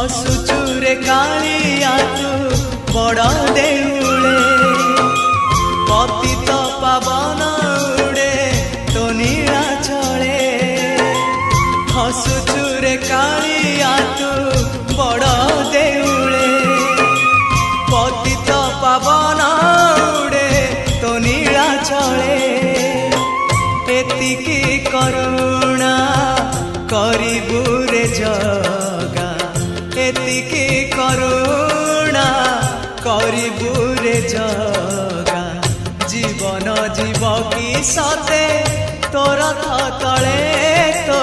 हसुचुरे कालिया तू बड़ देउले पतित पावन उड़े तो नीला चले हसुचुरे कालिया तू बड़ देउले पतित पावन उड़े तो नीला चले एतिकी करुणा करिबु रे जगा एतिकी करुणा करिबु रे जगा जीवन जीव की सते तोर तले तो